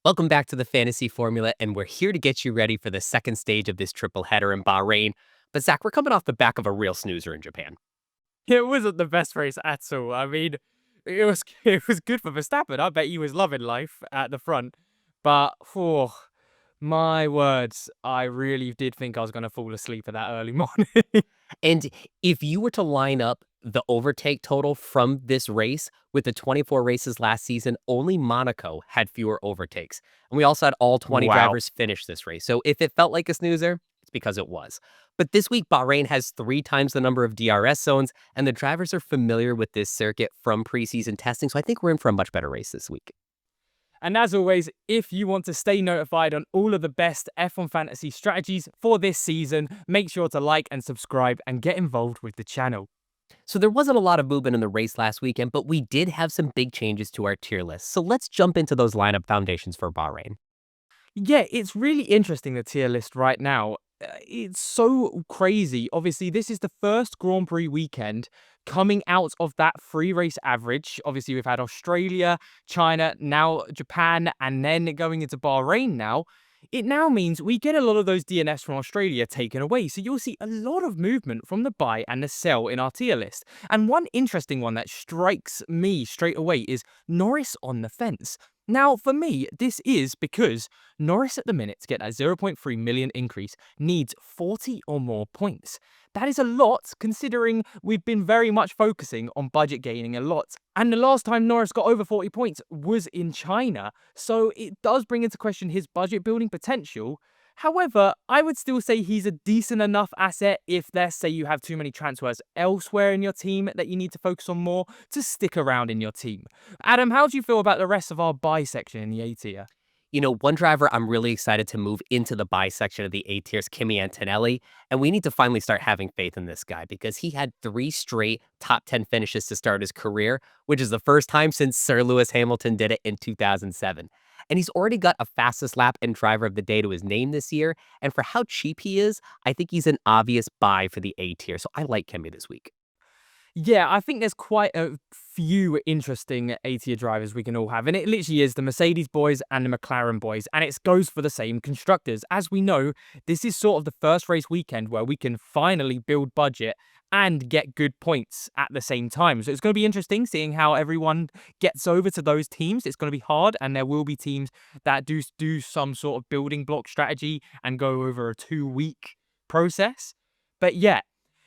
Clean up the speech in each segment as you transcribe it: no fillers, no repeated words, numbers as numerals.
Welcome back to the Fantasy Formula, and we're here to get you ready for the second stage of this triple header in Bahrain. But Zach, we're coming off the back of a real snoozer in Japan. It wasn't the best race at all. I mean, it was good for Verstappen. I bet he was loving life at the front. But for my words, I really did think I was going to fall asleep at that early morning. And if you were to line up the overtake total from this race with the 24 races last season, only Monaco had fewer overtakes. And we also had all 20 Wow. drivers finish this race. So if it felt like a snoozer, it's because it was. But this week, Bahrain has 3 times the number of DRS zones, and the drivers are familiar with this circuit from preseason testing. So I think we're in for a much better race this week. And as always, if you want to stay notified on all of the best F1 fantasy strategies for this season, make sure to like and subscribe and get involved with the channel. So there wasn't a lot of movement in the race last weekend, but we did have some big changes to our tier list. So let's jump into those lineup foundations for Bahrain. Yeah, it's really interesting, the tier list right now. It's so crazy. Obviously, this is the first Grand Prix weekend coming out of that 3-race average. Obviously, we've had Australia, China, now Japan, and then going into Bahrain now. It now means we get a lot of those DNFs from Australia taken away. So you'll see a lot of movement from the buy and the sell in our tier list. And one interesting one that strikes me straight away is Norris on the fence. Now, for me, this is because Norris at the minute, to get that 0.3 million increase, needs 40 or more points. That is a lot, considering we've been very much focusing on budget gaining a lot. And the last time Norris got over 40 points was in China. So it does bring into question his budget building potential. However, I would still say he's a decent enough asset if, let's say, you have too many transfers elsewhere in your team that you need to focus on more to stick around in your team. Adam, how do you feel about the rest of our buy section in the A tier? You know, one driver I'm really excited to move into the buy section of the A tier is Kimi Antonelli, and we need to finally start having faith in this guy because he had 3 straight top 10 finishes to start his career, which is the first time since Sir Lewis Hamilton did it in 2007. And he's already got a fastest lap and driver of the day to his name this year, and for how cheap he is, I think he's an obvious buy for the A tier, so I like Kimi this week. Yeah, I think there's quite a few interesting A-tier drivers we can all have. And it literally is the Mercedes boys and the McLaren boys. And it goes for the same constructors. As we know, this is sort of the first race weekend where we can finally build budget and get good points at the same time. So it's going to be interesting seeing how everyone gets over to those teams. It's going to be hard, and there will be teams that do some sort of building block strategy and go over a 2-week process. But yeah,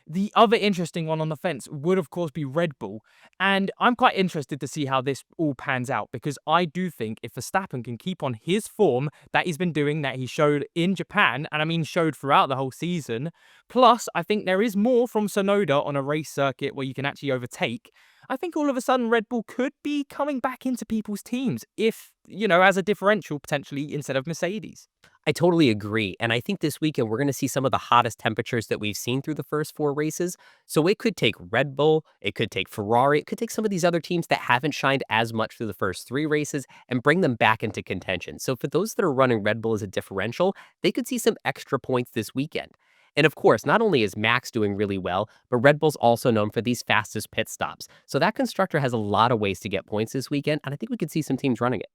the other interesting one on the fence would, of course, be Red Bull. And I'm quite interested to see how this all pans out, because I do think if Verstappen can keep on his form that he's been doing, that he showed in Japan, and I mean showed throughout the whole season, plus I think there is more from Sonoda on a race circuit where you can actually overtake, I think all of a sudden Red Bull could be coming back into people's teams if, as a differential potentially instead of Mercedes. I totally agree. And I think this weekend we're going to see some of the hottest temperatures that we've seen through the first 4 races. So it could take Red Bull, it could take Ferrari, it could take some of these other teams that haven't shined as much through the first 3 races and bring them back into contention. So for those that are running Red Bull as a differential, they could see some extra points this weekend. And of course, not only is Max doing really well, but Red Bull's also known for these fastest pit stops. So that constructor has a lot of ways to get points this weekend, and I think we could see some teams running it.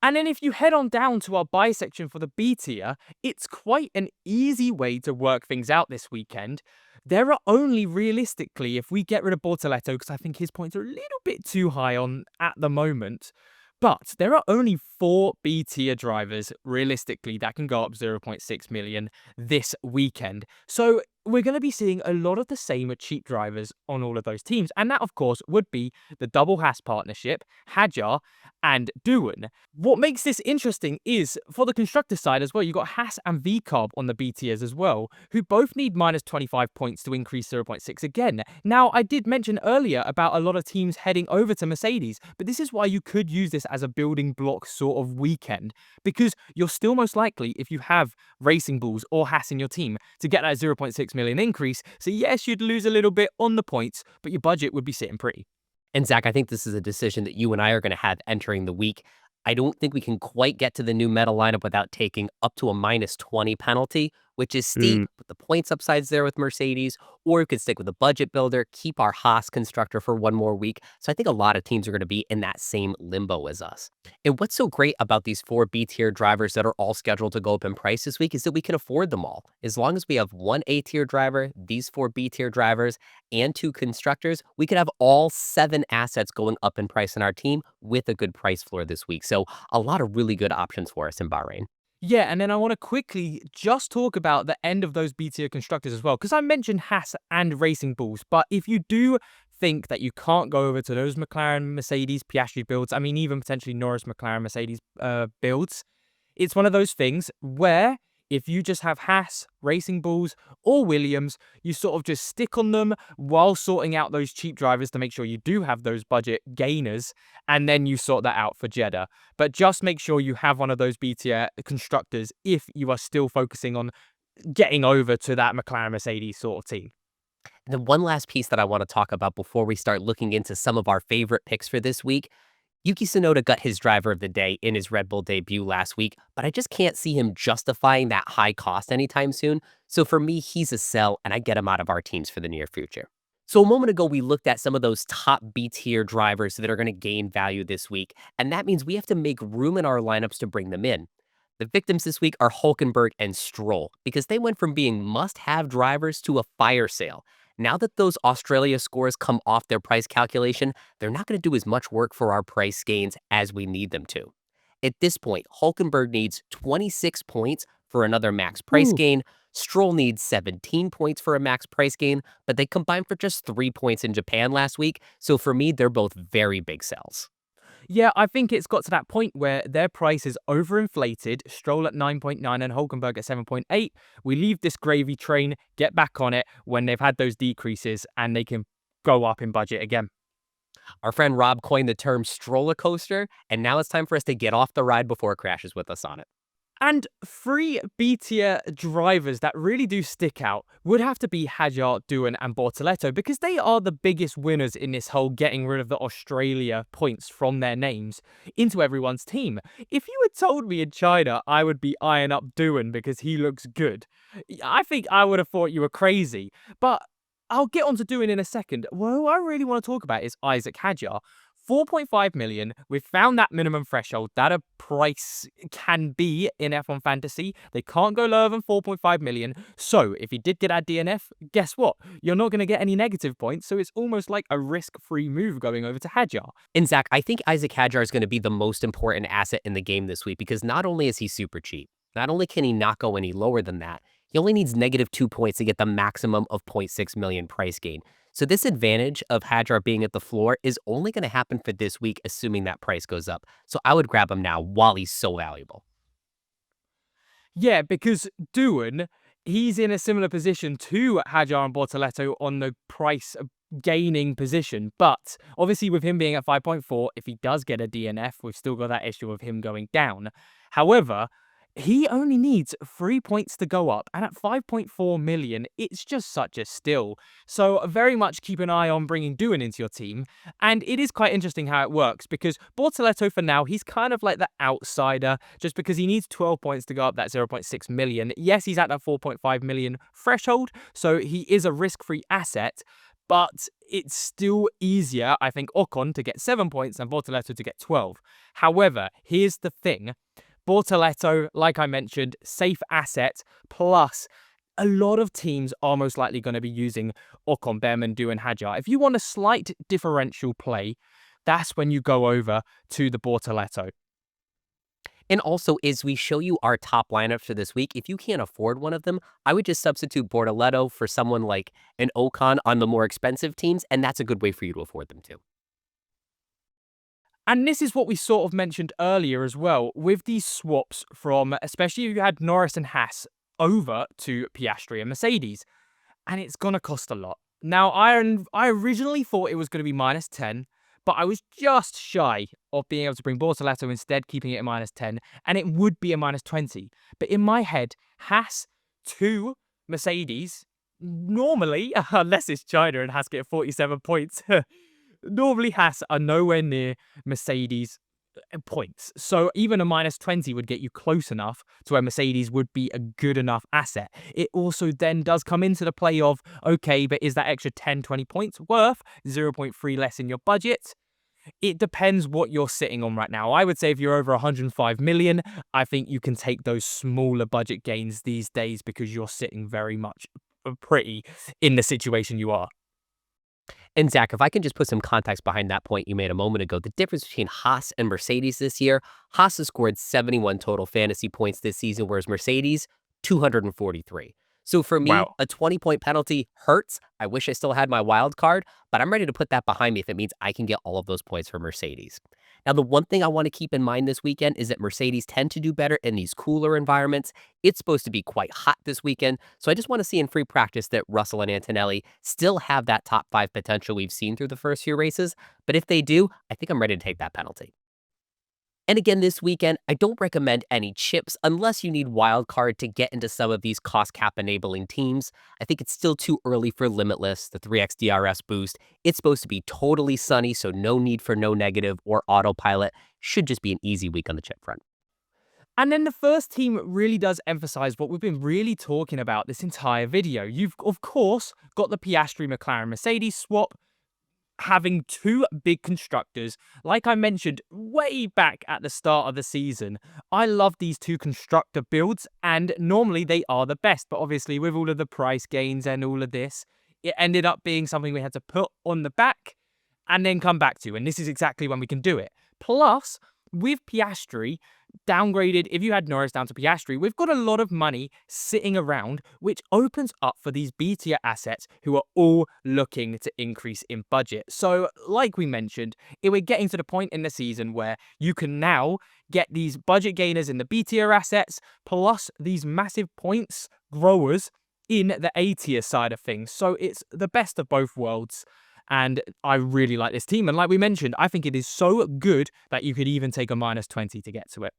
And then if you head on down to our buy section for the B tier, it's quite an easy way to work things out this weekend. There are only realistically, if we get rid of Bortoleto, because I think his points are a little bit too high on at the moment, but there are only 4 B tier drivers realistically that can go up 0.6 million this weekend. So we're going to be seeing a lot of the same cheap drivers on all of those teams. And that, of course, would be the double Haas partnership, Hadjar and Doohan. What makes this interesting is, for the constructor side as well, you've got Haas and VCarb on the B tiers as well, who both need minus 25 points to increase 0.6 again. Now, I did mention earlier about a lot of teams heading over to Mercedes, but this is why you could use this as a building block sort of weekend, because you're still most likely, if you have Racing Bulls or Haas in your team, to get that 0.6 million increase. So yes, you'd lose a little bit on the points, but your budget would be sitting pretty. And Zach, I think this is a decision that you and I are going to have entering the week. I don't think we can quite get to the new metal lineup without taking up to a minus 20 penalty, which is steep, but the points upside's there with Mercedes, or we could stick with a budget builder, keep our Haas constructor for one more week. So I think a lot of teams are going to be in that same limbo as us. And what's so great about these four B tier drivers that are all scheduled to go up in price this week is that we can afford them all. As long as we have one A tier driver, these four B tier drivers, and two constructors, we could have all seven assets going up in price in our team with a good price floor this week. So a lot of really good options for us in Bahrain. Yeah, and then I want to quickly just talk about the end of those B tier constructors as well, because I mentioned Haas and Racing Bulls. But if you do think that you can't go over to those McLaren, Mercedes, Piastri builds, I mean, even potentially Norris, McLaren, Mercedes builds, it's one of those things where if you just have Haas, Racing Bulls, or Williams, you sort of just stick on them while sorting out those cheap drivers to make sure you do have those budget gainers, and then you sort that out for Jeddah. But just make sure you have one of those B tier constructors if you are still focusing on getting over to that McLaren, Mercedes sort of team. And then one last piece that I want to talk about before we start looking into some of our favorite picks for this week. Yuki Tsunoda got his driver of the day in his Red Bull debut last week, but I just can't see him justifying that high cost anytime soon. So for me, he's a sell, and I get him out of our teams for the near future. So a moment ago, we looked at some of those top B tier drivers that are going to gain value this week, and that means we have to make room in our lineups to bring them in. The victims this week are Hulkenberg and Stroll because they went from being must-have drivers to a fire sale. Now that those Australia scores come off their price calculation, they're not going to do as much work for our price gains as we need them to. At this point, Hulkenberg needs 26 points for another max price Ooh. gain. Stroll needs 17 points for a max price gain, but they combined for just 3 points in Japan last week. So for me, they're both very big sells. Yeah, I think it's got to that point where their price is overinflated. Stroll at 9.9 and Hulkenberg at 7.8. We leave this gravy train, get back on it when they've had those decreases and they can go up in budget again. Our friend Rob coined the term stroller coaster, and now it's time for us to get off the ride before it crashes with us on it. And three B tier drivers that really do stick out would have to be Hadjar, Doohan, and Bortoleto because they are the biggest winners in this whole getting rid of the Australia points from their names into everyone's team. If you had told me in China I would be eyeing up Doohan because he looks good, I think I would have thought you were crazy. But I'll get on to Doohan in a second. What I really want to talk about is Isaac Hadjar. 4.5 million. We've found that minimum threshold that a price can be in F1 Fantasy. They can't go lower than 4.5 million. So if you did get our DNF, guess what? You're not going to get any negative points. So it's almost like a risk-free move going over to Hadjar. And Zach, I think Isaac Hadjar is going to be the most important asset in the game this week because not only is he super cheap, not only can he not go any lower than that, he only needs -2 points to get the maximum of 0.6 million price gain. So this advantage of Hadjar being at the floor is only going to happen for this week, assuming that price goes up. So I would grab him now while he's so valuable. Yeah, because Doohan, he's in a similar position to Hadjar and Bortoleto on the price gaining position. But obviously with him being at 5.4, if he does get a DNF, we've still got that issue of him going down. However, he only needs 3 points to go up, and at 5.4 million, it's just such a steal. So very much keep an eye on bringing Doohan into your team, and it is quite interesting how it works, because Bortoleto for now, he's kind of like the outsider, just because he needs 12 points to go up that 0.6 million. Yes, he's at that 4.5 million threshold, so he is a risk-free asset, but it's still easier, I think, Ocon to get 7 points and Bortoleto to get 12. However, here's the thing. Bortoleto, like I mentioned, safe asset, plus a lot of teams are most likely going to be using Ocon, Behrman, Doohan, Hadjar. If you want a slight differential play, that's when you go over to the Bortoleto. And also, as we show you our top lineups for this week, if you can't afford one of them, I would just substitute Bortoleto for someone like an Ocon on the more expensive teams, and that's a good way for you to afford them too. And this is what we sort of mentioned earlier as well, with these swaps from, especially if you had Norris and Haas over to Piastri and Mercedes. And it's going to cost a lot. Now, I originally thought it was going to be -10, but I was just shy of being able to bring Bortoleto instead, keeping it at -10, and it would be a -20. But in my head, Haas to Mercedes, normally, unless it's China and Haas get 47 points, normally Haas are nowhere near Mercedes points. So even a -20 would get you close enough to where Mercedes would be a good enough asset. It also then does come into the play of, okay, but is that extra 10, 20 points worth 0.3 less in your budget? It depends what you're sitting on right now. I would say if you're over 105 million, I think you can take those smaller budget gains these days because you're sitting very much pretty in the situation you are. And Zach, if I can just put some context behind that point you made a moment ago, the difference between Haas and Mercedes this year, Haas has scored 71 total fantasy points this season, whereas Mercedes, 243. So for me, Wow. a 20-point penalty hurts. I wish I still had my wild card, but I'm ready to put that behind me if it means I can get all of those points for Mercedes. Now, the one thing I want to keep in mind this weekend is that Mercedes tend to do better in these cooler environments. It's supposed to be quite hot this weekend, so I just want to see in free practice that Russell and Antonelli still have that top 5 potential we've seen through the first few races. But if they do, I think I'm ready to take that penalty. And again, this weekend, I don't recommend any chips unless you need wild card to get into some of these cost cap enabling teams. I think it's still too early for Limitless, the 3x DRS boost. It's supposed to be totally sunny, so no need for no negative or autopilot. Should just be an easy week on the chip front. And then the first team really does emphasize what we've been really talking about this entire video. You've, of course, got the Piastri McLaren Mercedes swap, having two big constructors. Like I mentioned way back at the start of the season, I love these two constructor builds, and normally they are the best. But obviously, with all of the price gains and all of this, it ended up being something we had to put on the back and then come back to. And this is exactly when we can do it. Plus, with Piastri downgraded, if you had Norris down to Piastri, we've got a lot of money sitting around, which opens up for these B tier assets who are all looking to increase in budget. So, like we mentioned, we're getting to the point in the season where you can now get these budget gainers in the B tier assets, plus these massive points growers in the A tier side of things. So, it's the best of both worlds. And I really like this team. And like we mentioned, I think it is so good that you could even take a -20 to get to it.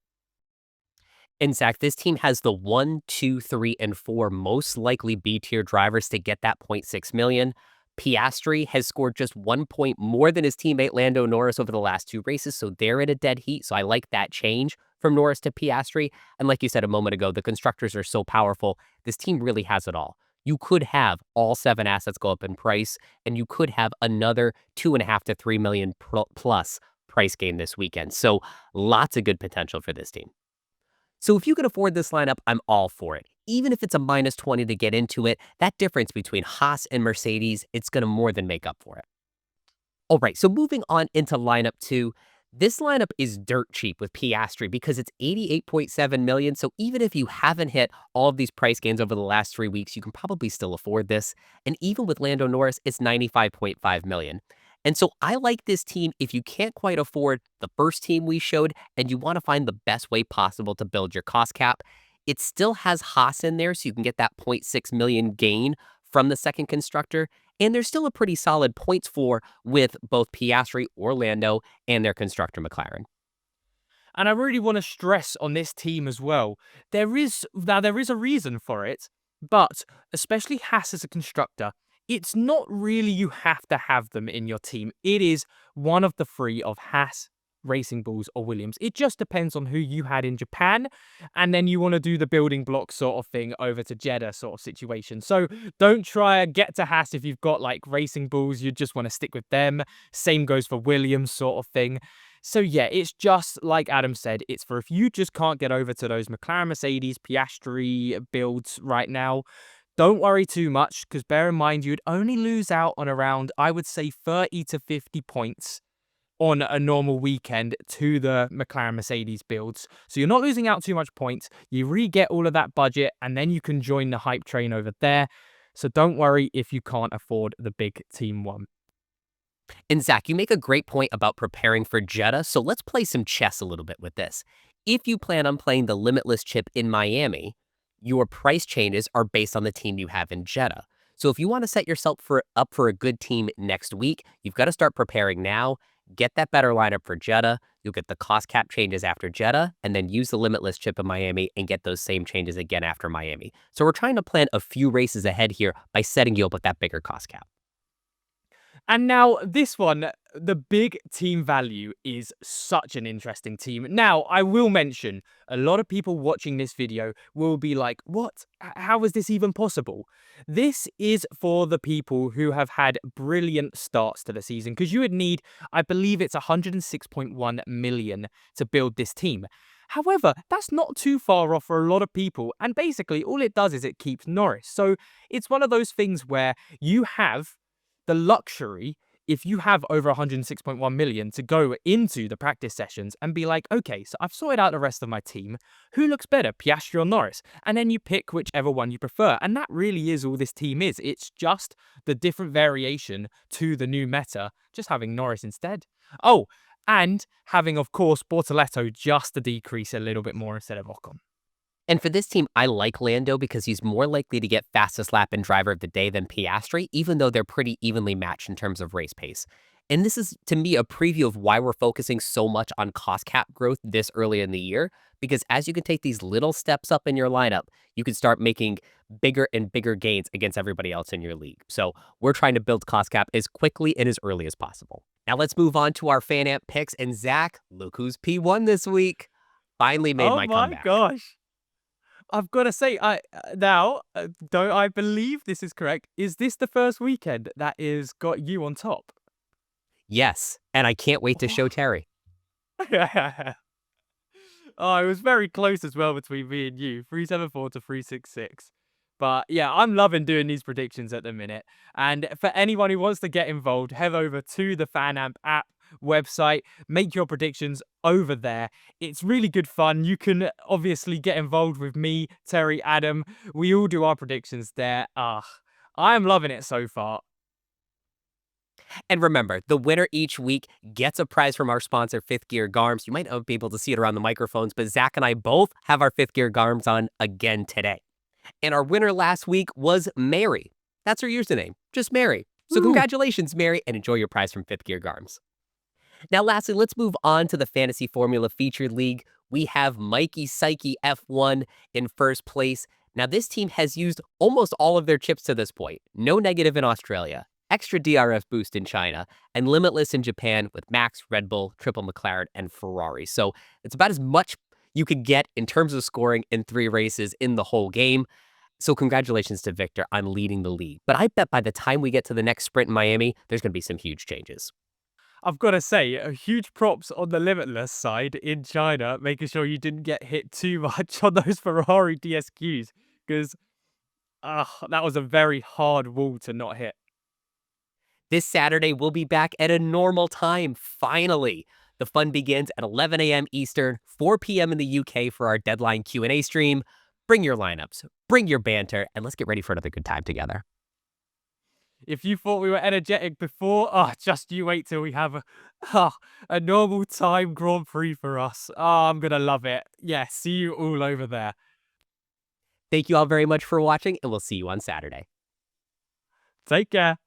In fact, this team has the 1, 2, 3, and 4 most likely B tier drivers to get that 0.6 million. Piastri has scored just 1 point more than his teammate Lando Norris over the last 2 races, so they're in a dead heat. So I like that change from Norris to Piastri. And like you said a moment ago, the constructors are so powerful. This team really has it all. You could have all 7 assets go up in price, and you could have another 2.5 to 3 million plus price gain this weekend. So lots of good potential for this team. So if you can afford this lineup, I'm all for it. Even if it's a -20 to get into it, that difference between Haas and Mercedes, it's going to more than make up for it. All right, so moving on into lineup 2. This lineup is dirt cheap with Piastri because it's 88.7 million. So even if you haven't hit all of these price gains over the last 3 weeks, you can probably still afford this. And even with Lando Norris, it's 95.5 million. And so I like this team if you can't quite afford the first team we showed and you want to find the best way possible to build your cost cap. It still has Haas in there, so you can get that 0.6 million gain from the second constructor. And there's still a pretty solid points for with both Piastri, Orlando, and their constructor McLaren. And I really want to stress on this team as well. There is a reason for it, but especially Haas as a constructor, it's not really you have to have them in your team. It is one of the three of Haas, Racing Bulls, or Williams. It just depends on who you had in Japan, and then you want to do the building block sort of thing over to Jeddah sort of situation. So don't try and get to Haas if you've got like Racing Bulls, you just want to stick with them. Same goes for Williams sort of thing. So yeah, it's just like Adam said, it's for if you just can't get over to those McLaren, Mercedes, Piastri builds right now. Don't worry too much, because bear in mind, you'd only lose out on around, I would say, 30 to 50 points on a normal weekend to the McLaren Mercedes builds. So you're not losing out too much points. You re-get all of that budget, and then you can join the hype train over there. So don't worry if you can't afford the big team one. And Zach, you make a great point about preparing for Jeddah, so let's play some chess a little bit with this. If you plan on playing the Limitless chip in Miami, your price changes are based on the team you have in Jeddah. So if you want to set yourself up for a good team next week, you've got to start preparing now. Get that better lineup for Jeddah. You'll get the cost cap changes after Jeddah, and then use the Limitless chip in Miami and get those same changes again after Miami. So we're trying to plan a few races ahead here by setting you up with that bigger cost cap. And now this one, the big team value is such an interesting team. Now, I will mention a lot of people watching this video will be like, what? How is this even possible? This is for the people who have had brilliant starts to the season because you would need, I believe it's 106.1 million to build this team. However, that's not too far off for a lot of people. And basically, all it does is it keeps Norris. So it's one of those things where you have the luxury, if you have over 106.1 million, to go into the practice sessions and be like, okay, so I've sorted out the rest of my team. Who looks better, Piastri or Norris? And then you pick whichever one you prefer. And that really is all this team is. It's just the different variation to the new meta, just having Norris instead. Oh, and having, of course, Bortoleto just to decrease a little bit more instead of Ocon. And for this team, I like Lando because he's more likely to get fastest lap and driver of the day than Piastri, even though they're pretty evenly matched in terms of race pace. And this is, to me, a preview of why we're focusing so much on cost cap growth this early in the year, because as you can take these little steps up in your lineup, you can start making bigger and bigger gains against everybody else in your league. So we're trying to build cost cap as quickly and as early as possible. Now let's move on to our fan amp picks. And Zach, look who's P1 this week. Finally made Oh my my comeback. gosh. I've got to say, don't I believe this is correct? Is this the first weekend that is got you on top? Yes, and I can't wait to show Terry. Oh, it was very close as well between me and you, 374 to 366. But yeah, I'm loving doing these predictions at the minute. And for anyone who wants to get involved, head over to the FanAmp app website, make your predictions over there. It's really good fun. You can obviously get involved with me, Terry, Adam. We all do our predictions there. I am loving it so far. And remember, the winner each week gets a prize from our sponsor, Fifth Gear Garms. You might not be able to see it around the microphones, but Zach and I both have our Fifth Gear Garms on again today. And our winner last week was Mary. That's her username, just Mary. So congratulations, Mary, and enjoy your prize from Fifth Gear Garms. Now, lastly, let's move on to the Fantasy Formula Featured League. We have Mikey Psyche F1 in first place. Now, this team has used almost all of their chips to this point. No negative in Australia, extra DRS boost in China, and limitless in Japan with Max, Red Bull, Triple McLaren, and Ferrari. So it's about as much you could get in terms of scoring in 3 races in the whole game. So congratulations to Victor on leading the league. But I bet by the time we get to the next sprint in Miami, there's going to be some huge changes. I've got to say, a huge props on the limitless side in China, making sure you didn't get hit too much on those Ferrari DSQs, because that was a very hard wall to not hit. This Saturday, we'll be back at a normal time, finally. The fun begins at 11 a.m. Eastern, 4 p.m. in the UK for our deadline Q&A stream. Bring your lineups, bring your banter, and let's get ready for another good time together. If you thought we were energetic before, just you wait till we have a normal time Grand Prix for us. I'm going to love it. Yeah, see you all over there. Thank you all very much for watching, and we'll see you on Saturday. Take care.